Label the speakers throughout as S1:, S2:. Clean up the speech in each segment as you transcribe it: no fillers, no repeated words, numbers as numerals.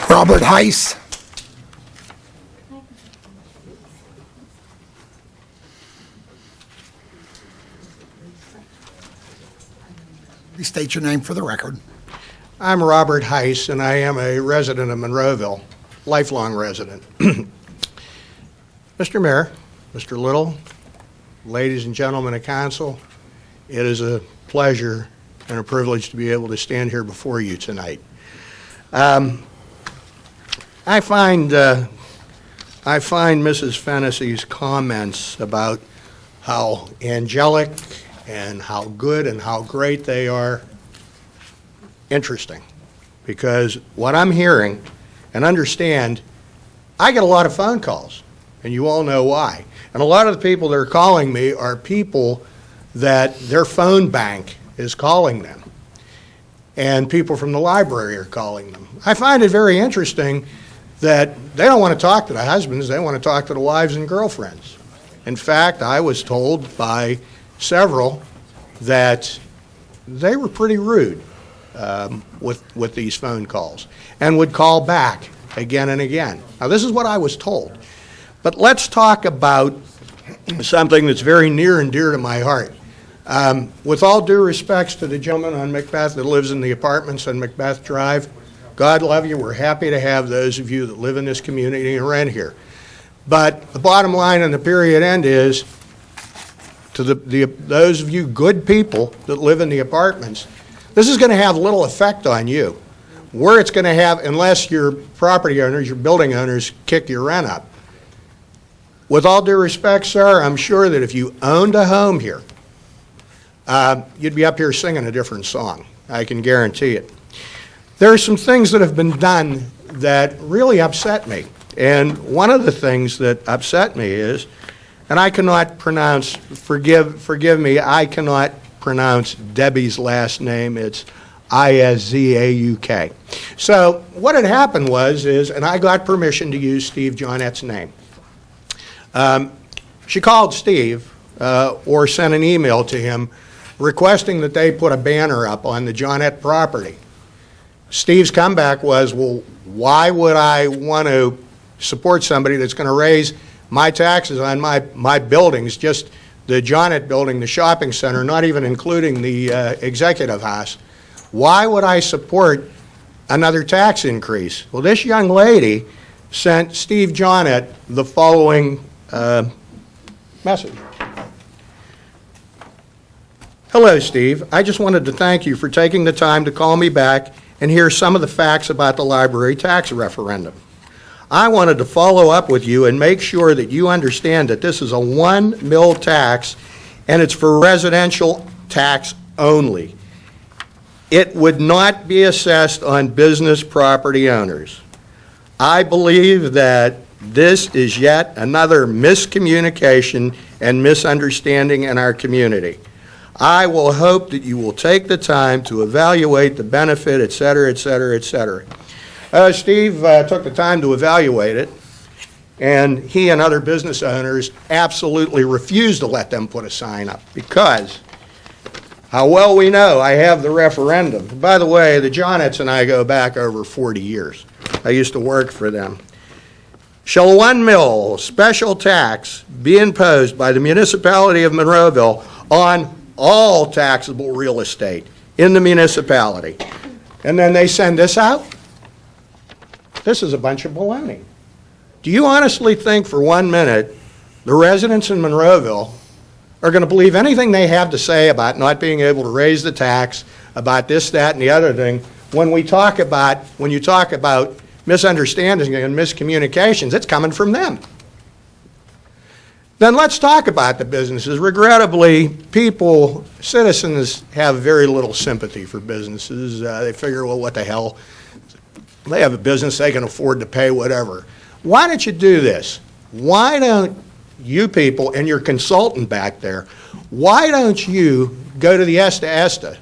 S1: Robert Heiss. Please state your name for the record.
S2: I'm Robert Heiss, and I am a resident of Monroeville, lifelong resident. Mr. Mayor, Mr. Little, ladies and gentlemen of council, it is a pleasure and a privilege to be able to stand here before you tonight. I find Mrs. Fennessy's comments about how angelic and how good and how great they are interesting, because what I'm hearing and understand, I get a lot of phone calls, and you all know why. And a lot of the people that are calling me are people that their phone bank is calling them, and people from the library are calling them. I find it very interesting that they don't want to talk to the husbands, they want to talk to the wives and girlfriends. In fact, I was told by several that they were pretty rude with these phone calls and would call back again and again. Now, this is what I was told. But let's talk about something that's very near and dear to my heart. With all due respects to the gentleman on Macbeth that lives in the apartments on Macbeth Drive, God love you, we're happy to have those of you that live in this community and rent here. But the bottom line and the period end is, to those of you good people that live in the apartments, this is going to have little effect on you. Where it's going to have, unless your property owners, your building owners, kick your rent up. With all due respect, sir, I'm sure that if you owned a home here, you'd be up here singing a different song. I can guarantee it. There are some things that have been done that really upset me. And one of the things that upset me is, and I cannot pronounce, forgive me, I cannot pronounce Debbie's last name. It's Izzauk. So what had happened is, and I got permission to use Steve Johnette's name. She called Steve or sent an email to him requesting that they put a banner up on the Johnette property. Steve's comeback was, well, why would I want to support somebody that's going to raise my taxes on my buildings, just the Johnette building, the shopping center, not even including the executive house? Why would I support another tax increase? Well, this young lady sent Steve Johnette the following message. Hello, Steve. I just wanted to thank you for taking the time to call me back and hear some of the facts about the library tax referendum. I wanted to follow up with you and make sure that you understand that this is a 1 mil tax and it's for residential tax only. It would not be assessed on business property owners. I believe that this is yet another miscommunication and misunderstanding in our community. I will hope that you will take the time to evaluate the benefit, et cetera, et cetera, et cetera. Steve took the time to evaluate it, and he and other business owners absolutely refused to let them put a sign up because, how well we know, I have the referendum. By the way, the Johnetts and I go back over 40 years. I used to work for them. Shall 1 mil special tax be imposed by the municipality of Monroeville on all taxable real estate in the municipality? And then they send this out? This is a bunch of baloney. Do you honestly think for 1 minute the residents in Monroeville are going to believe anything they have to say about not being able to raise the tax, about this, that, and the other thing, when you talk about misunderstandings and miscommunications, it's coming from them? Then let's talk about the businesses. Regrettably, citizens have very little sympathy for businesses. They figure, well, what the hell? They have a business, they can afford to pay whatever. Why don't you do this? Why don't you people and your consultant back there, why don't you go to the Esta Esta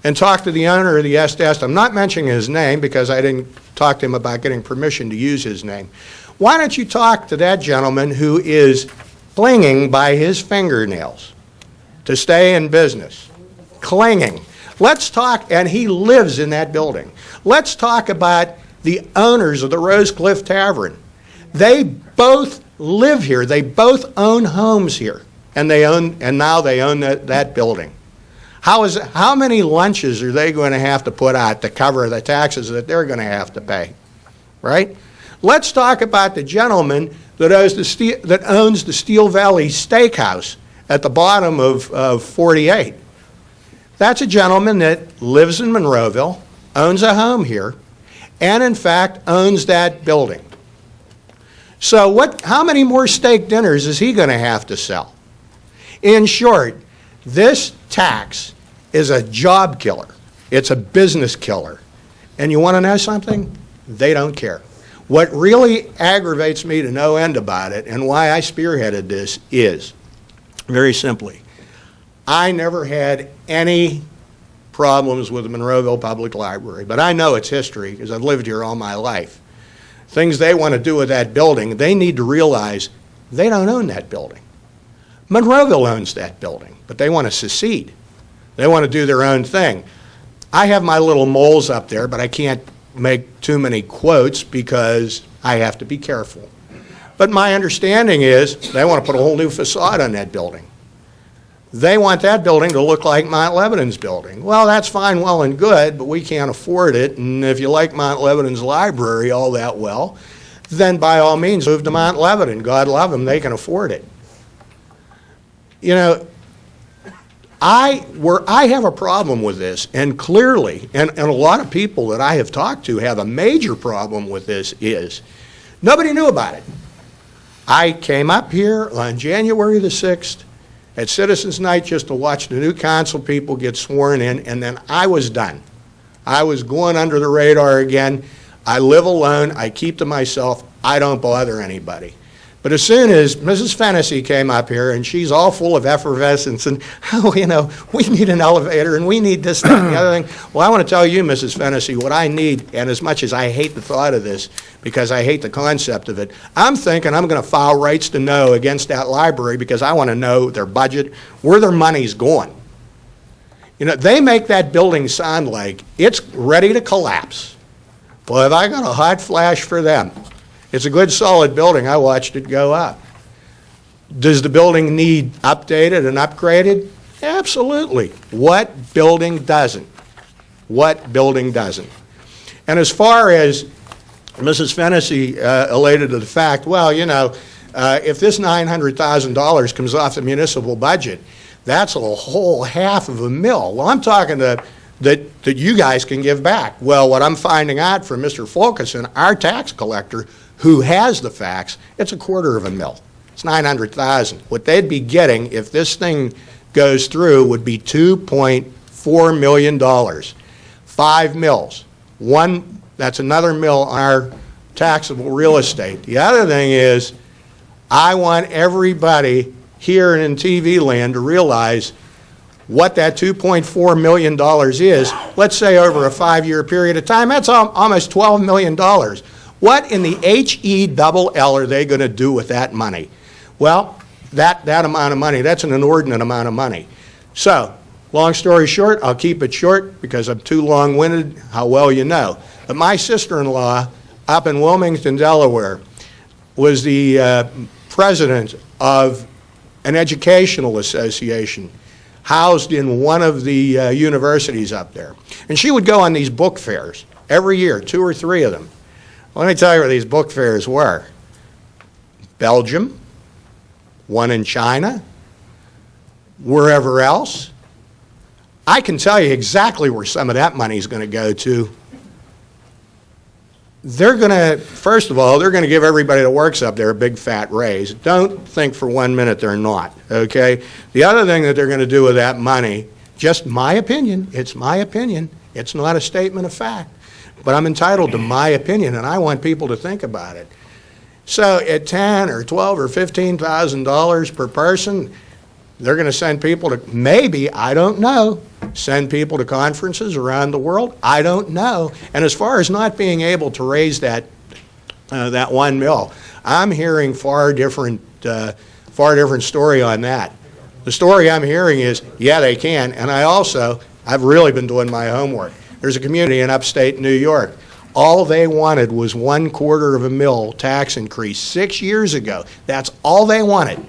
S2: and talk to the owner of the Esta Esta? I'm not mentioning his name because I didn't talk to him about getting permission to use his name. Why don't you talk to that gentleman who is clinging by his fingernails to stay in business? Clinging. Let's talk, and he lives in that building. Let's talk about the owners of the Rose Cliff Tavern. They both live here. They both own homes here, and now they own that building. How many lunches are they going to have to put out to cover the taxes that they're going to have to pay, right? Let's talk about the gentleman that owns the Steel Valley Steakhouse at the bottom of 48. That's a gentleman that lives in Monroeville, owns a home here, and in fact owns that building. So how many more steak dinners is he going to have to sell? In short, this tax is a job killer. It's a business killer. And you want to know something? They don't care. What really aggravates me to no end about it, and why I spearheaded this, is very simply, I never had any problems with the Monroeville Public Library, but I know its history because I've lived here all my life. Things they want to do with that building, they need to realize they don't own that building. Monroeville owns that building, but they want to secede. They want to do their own thing. I have my little moles up there, but I can't make too many quotes because I have to be careful. But my understanding is they want to put a whole new facade on that building. They want that building to look like Mount Lebanon's building. Well, that's fine, well, and good, but we can't afford it. And if you like Mount Lebanon's library all that well, then by all means move to Mount Lebanon. God love them, they can afford it. You know, I have a problem with this, and clearly, and a lot of people that I have talked to have a major problem with this, is nobody knew about it. I came up here on January the 6th at Citizens Night just to watch the new council people get sworn in, and then I was done. I was going under the radar again. I live alone. I keep to myself. I don't bother anybody. But as soon as Mrs. Fennessy came up here, and she's all full of effervescence, and, oh, you know, we need an elevator, and we need this, that, and the other thing. Well, I want to tell you, Mrs. Fennessy, what I need, and as much as I hate the thought of this, because I hate the concept of it, I'm thinking I'm going to file rights to know against that library because I want to know their budget, where their money's going. You know, they make that building sound like it's ready to collapse. Well, have I got a hot flash for them? It's a good, solid building. I watched it go up. Does the building need updated and upgraded? Absolutely. What building doesn't? What building doesn't? And as far as Mrs. Fennessy elated to the fact, well, you know, if this $900,000 comes off the municipal budget, that's a whole $500,000. Well, I'm talking that you guys can give back. Well, what I'm finding out from Mr. Fulkerson, our tax collector, who has the facts, it's $250,000. It's $900,000. What they'd be getting if this thing goes through would be $2.4 million. 5 mills. One, that's another mill on our taxable real estate. The other thing is, I want everybody here in TV land to realize what that $2.4 million is. Let's say over a 5-year period of time, that's almost $12 million. What in the HELL are they going to do with that money? Well, that amount of money, that's an inordinate amount of money. So, long story short, I'll keep it short because I'm too long-winded, how well you know. But my sister-in-law up in Wilmington, Delaware, was the president of an educational association housed in one of the universities up there. And she would go on these book fairs every year, 2 or 3 of them. Let me tell you where these book fairs were. Belgium, one in China, wherever else. I can tell you exactly where some of that money is going to go to. They're going to, first of all, they're going to give everybody that works up there a big fat raise. Don't think for 1 minute they're not, okay? The other thing that they're going to do with that money, just my opinion, it's my opinion, it's not a statement of fact, but I'm entitled to my opinion, and I want people to think about it. So at $10,000 or $12,000 or $15,000 per person, they're going to send people to, maybe, I don't know, send people to conferences around the world. I don't know. And as far as not being able to raise that 1 mil, I'm hearing far different story on that. The story I'm hearing is, yeah, they can. And I've really been doing my homework. There's a community in upstate New York. All they wanted was 1/4 of a mil tax increase 6 years ago. That's all they wanted.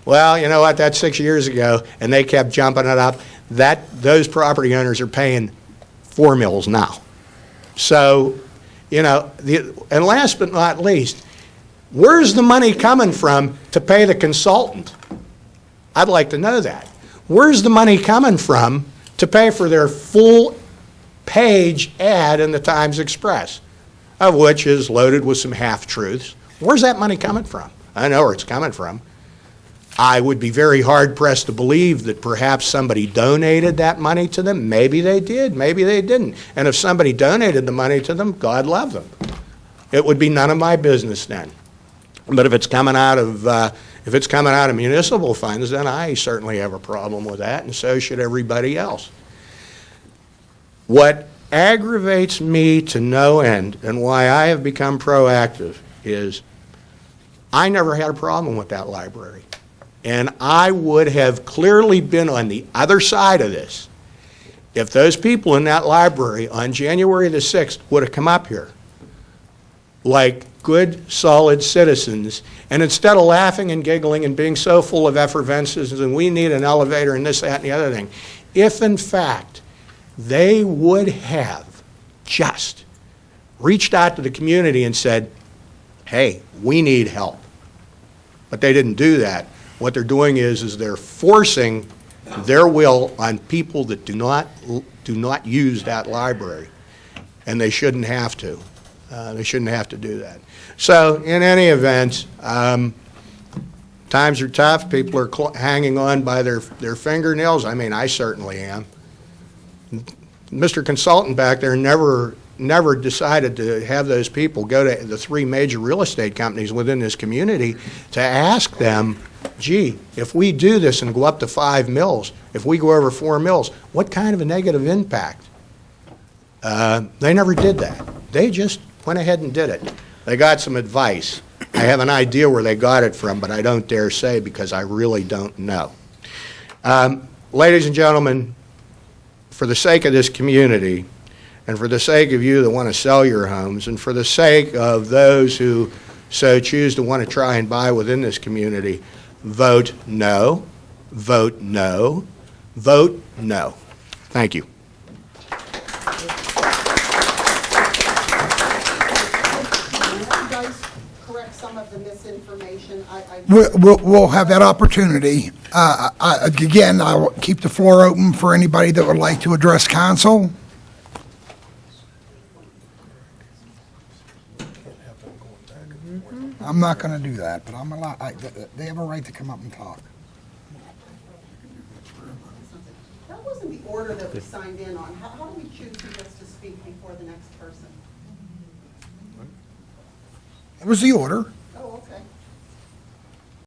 S2: Well, you know what? That's 6 years ago, and they kept jumping it up. Those property owners are paying 4 mils now. So, you know, and last but not least, where's the money coming from to pay the consultant? I'd like to know that. Where's the money coming from to pay for their full-page ad in the Times Express, of which is loaded with some half-truths? Where's that money coming from? I know where it's coming from. I would be very hard-pressed to believe that perhaps somebody donated that money to them. Maybe they did, maybe they didn't. And if somebody donated the money to them, God love them. It would be none of my business then. But if it's coming out of municipal funds, then I certainly have a problem with that, and so should everybody else. What aggravates me to no end, and why I have become proactive, is I never had a problem with that library. And I would have clearly been on the other side of this if those people in that library on January the 6th would have come up here like good, solid citizens, and instead of laughing and giggling and being so full of effervescence and we need an elevator and this, that, and the other thing, if in fact they would have just reached out to the community and said, hey, we need help. But they didn't do that. What they're doing is they're forcing their will on people that do not use that library, and they shouldn't have to. They shouldn't have to do that. So, in any event, times are tough. People are hanging on by their fingernails. I mean, I certainly am. Mr. Consultant back there never decided to have those people go to the 3 major real estate companies within this community to ask them, gee, if we do this and go up to 5 mils, if we go over 4 mils, what kind of a negative impact? They never did that. They just went ahead and did it. They got some advice. I have an idea where they got it from, but I don't dare say because I really don't know. Ladies and gentlemen, for the sake of this community, and for the sake of you that want to sell your homes, and for the sake of those who so choose to want to try and buy within this community, vote no, vote no, vote no. Thank you.
S3: Can you guys correct some of the misinformation?
S1: We'll have that opportunity. Again, I'll keep the floor open for anybody that would like to address council. I'm not going to do that, but I'm allowed. They have a right to come up and talk.
S3: That wasn't the order that we signed in on. How do we choose who gets to speak before the next person?
S1: It was the order.